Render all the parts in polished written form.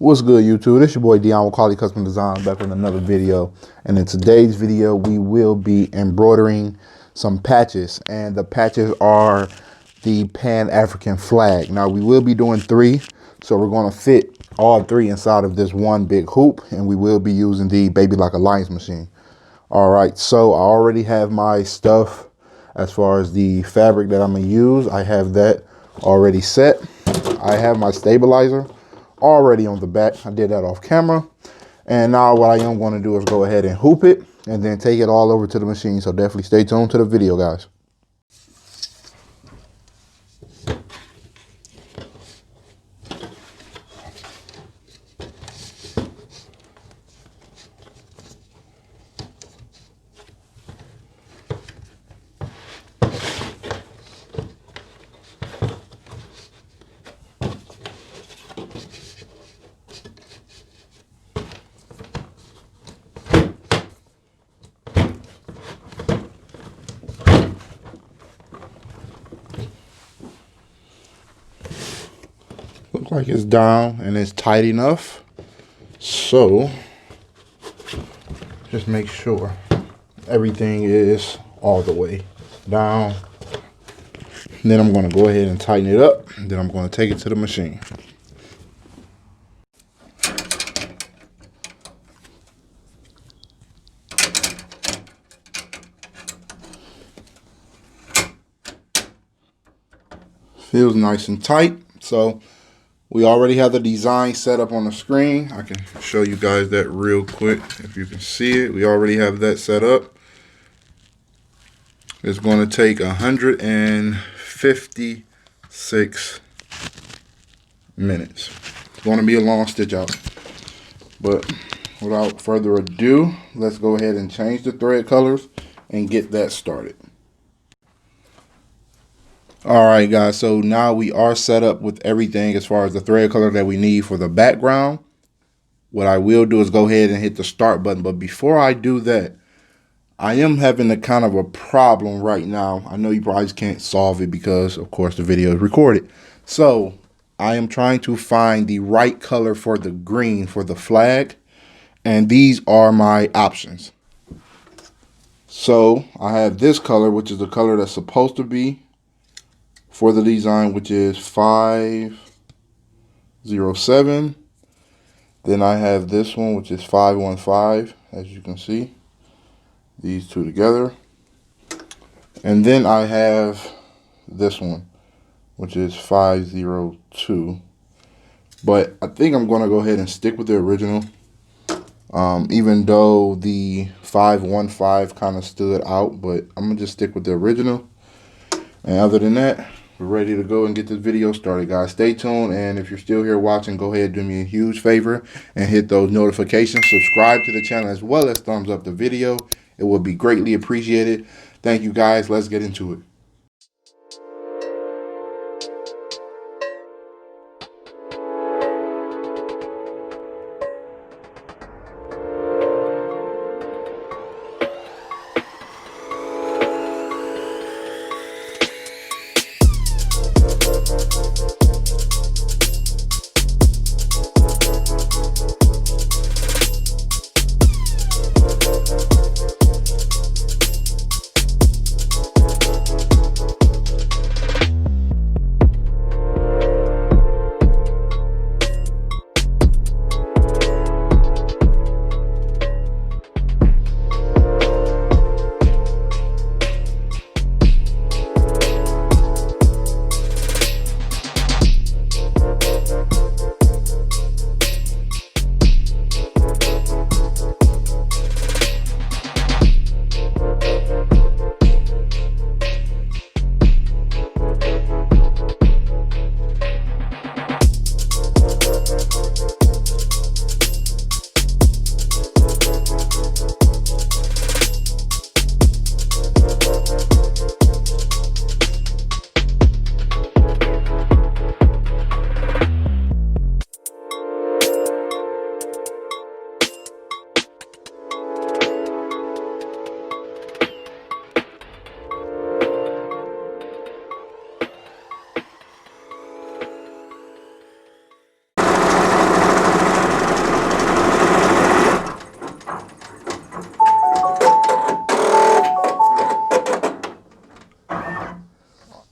What's good, YouTube? This your boy Dion with Quality Custom Design, back with another video. And in today's video, we will be embroidering some patches, and the patches are the Pan African Flag. Now we will be doing 3, so we're going to fit all 3 inside of this one big hoop, and we will be using the Babylock Alliance machine. All right, so I already have my stuff as far as the fabric that I'm gonna use. I have that already set. I have my stabilizer already on the back. I did that off camera. And now what I am going to do is go ahead and hoop it and then take it all over to the machine. So definitely stay tuned to the video, guys. Look like it's down and it's tight enough. So just make sure everything is all the way down. And then I'm going to go ahead and tighten it up. Then I'm going to take it to the machine. Feels nice and tight. So we already have the design set up on the screen. I can show you guys that real quick if you can see it. We already have that set up. It's going to take 156 minutes. It's going to be a long stitch out. But without further ado, let's go ahead and change the thread colors and get that started. Alright guys, so now we are set up with everything as far as the thread color that we need for the background. What I will do is go ahead and hit the start button, but before I do that, I am having a kind of a problem right now. I know you probably just can't solve it because of course the video is recorded. So I am trying to find the right color for the green for the flag, and these are my options. So I have this color, which is the color that's supposed to be for the design, which is 507. Then I have this one, which is 515, as you can see, these two together. And then I have this one, which is 502. But I think I'm going to go ahead and stick with the original, even though the 515 kind of stood out, but I'm going to just stick with the original. And other than that, we're ready to go and get this video started, guys. Stay tuned, and if you're still here watching, go ahead and do me a huge favor and hit those notifications. Subscribe to the channel as well as thumbs up the video. It would be greatly appreciated. Thank you, guys. Let's get into it.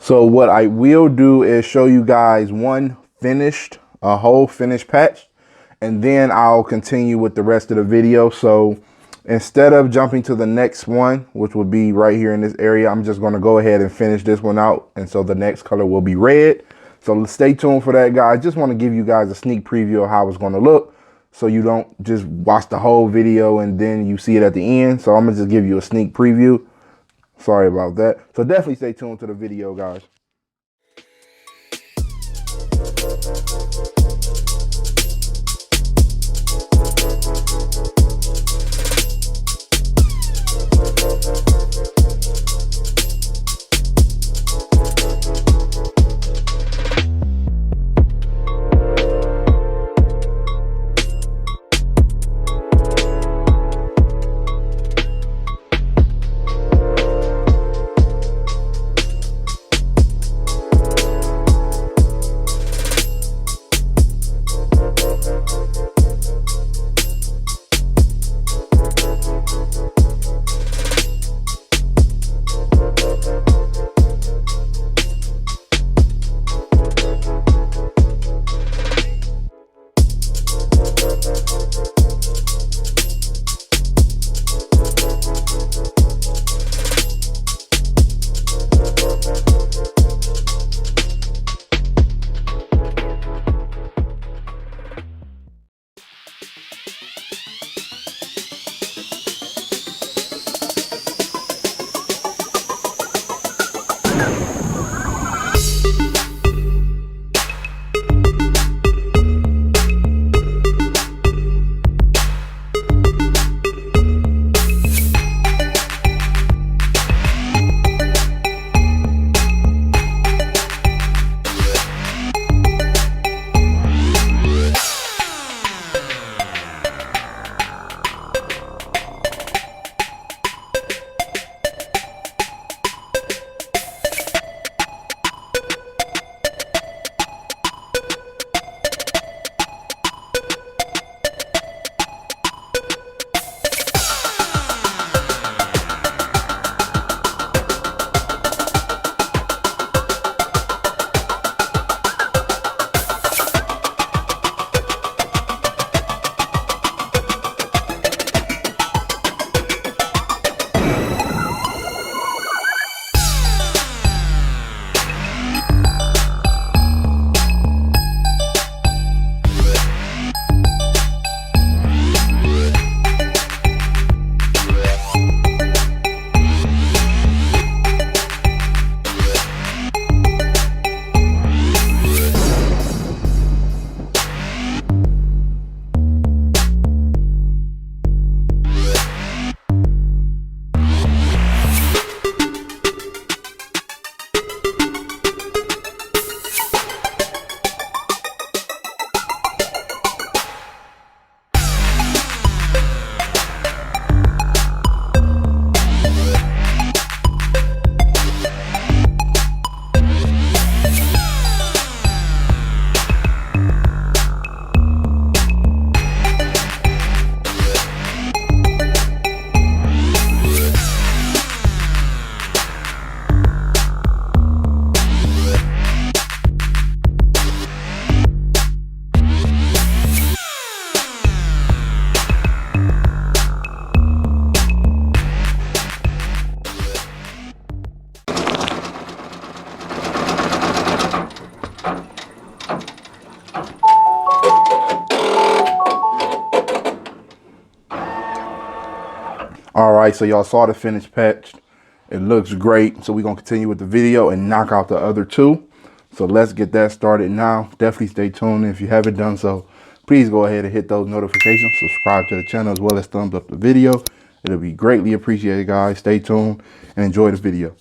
So what I will do is show you guys a whole finished patch, and then I'll continue with the rest of the video. So instead of jumping to the next one, which would be right here in this area, I'm just going to go ahead and finish this one out. And so the next color will be red. So stay tuned for that, guys. Just want to give you guys a sneak preview of how it's going to look, so you don't just watch the whole video and then you see it at the end. So I'm going to just give you a sneak preview. Sorry about that. So definitely stay tuned to the video, guys. All right, so y'all saw the finished patch. It looks great. So we're going to continue with the video and knock out the other two. So let's get that started now. Definitely stay tuned. If you haven't done so, please go ahead and hit those notifications. Subscribe to the channel as well as thumbs up the video. It'll be greatly appreciated, guys. Stay tuned and enjoy the video.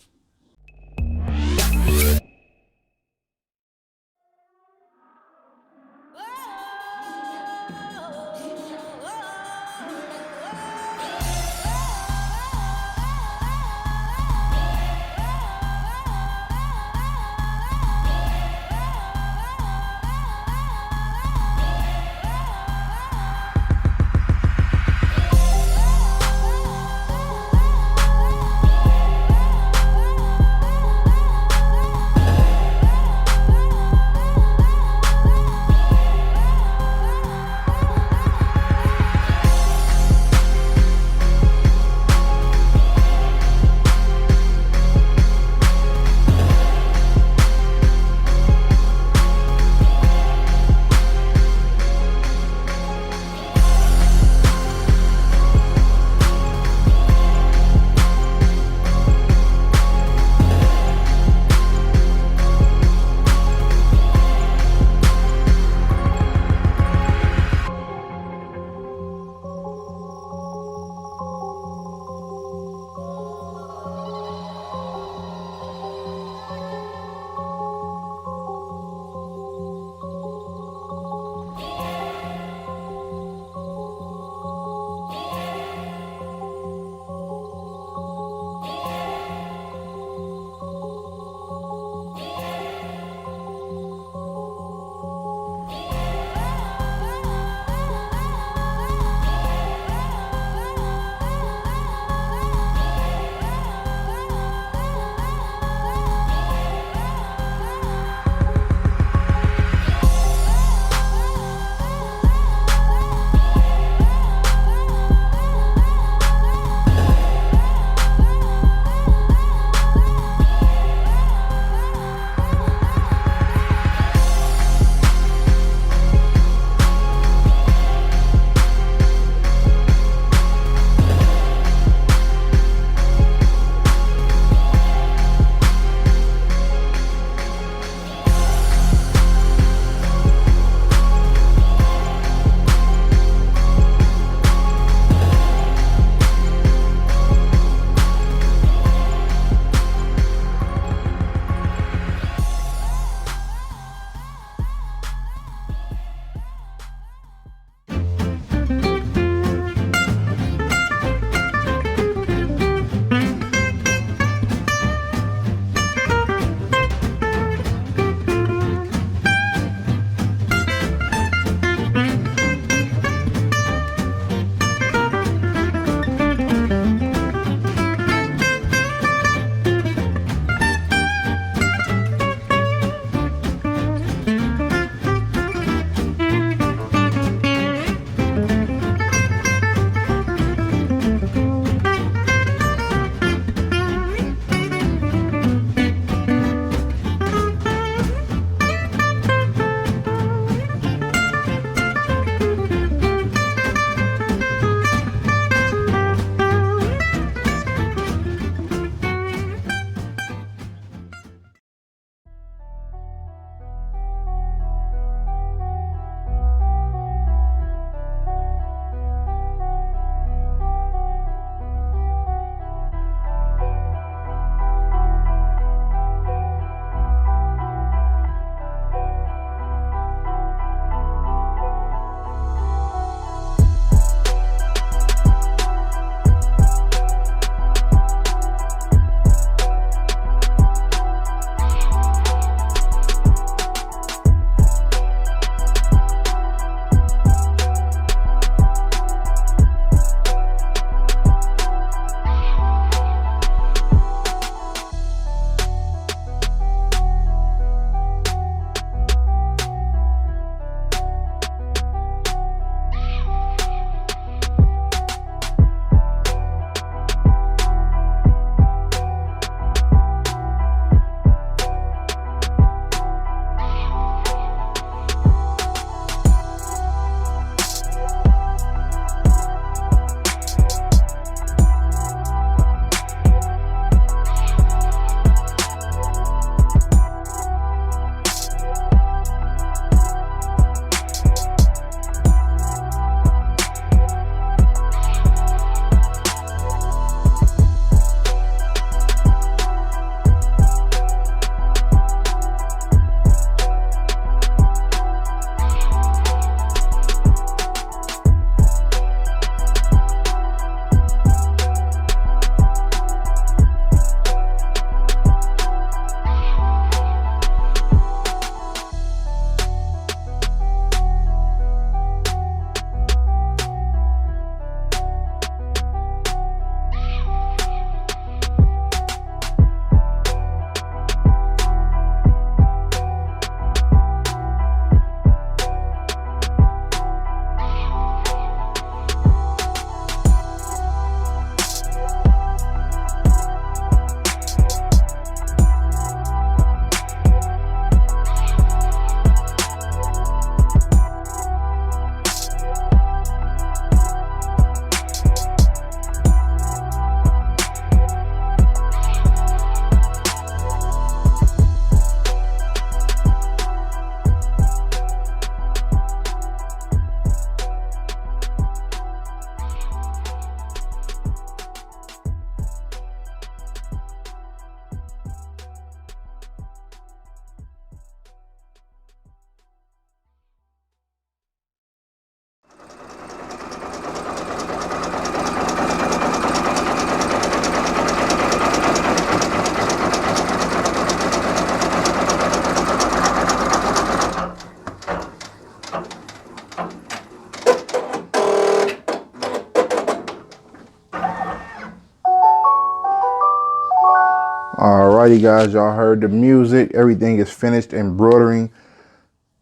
Alrighty guys, y'all heard the music. Everything is finished. Embroidering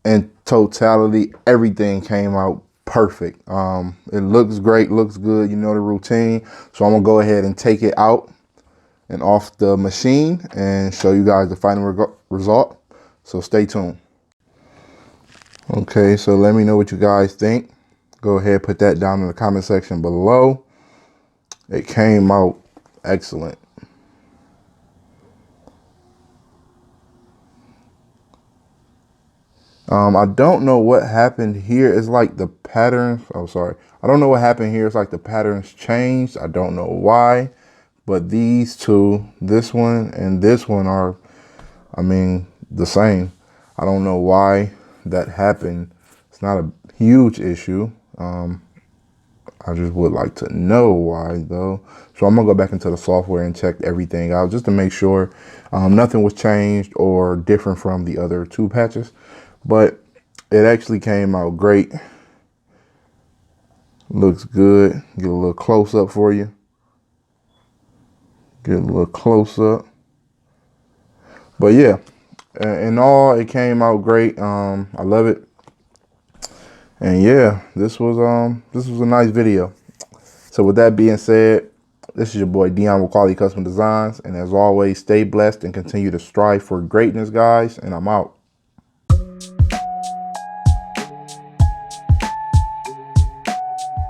in totality, everything came out perfect. It looks great, looks good. You know the routine. So I'm gonna go ahead and take it out and off the machine and show you guys the final result. So stay tuned. Okay, so let me know what you guys think. Go ahead, put that down in the comment section below. It came out excellent. I don't know what happened here. It's like the patterns. Oh, sorry. I don't know what happened here. It's like the patterns changed. I don't know why, but these two, this one and this one are, I mean, the same. I don't know why that happened. It's not a huge issue. I just would like to know why though. So I'm gonna go back into the software and check everything out just to make sure nothing was changed or different from the other two patches. But it actually came out great. Looks good. Get a little close up for you. Get a little close up. But yeah, in all, it came out great. I love it. And yeah, this was a nice video. So with that being said, this is your boy Dion with Quality Custom Designs. And as always, stay blessed and continue to strive for greatness, guys. And I'm out.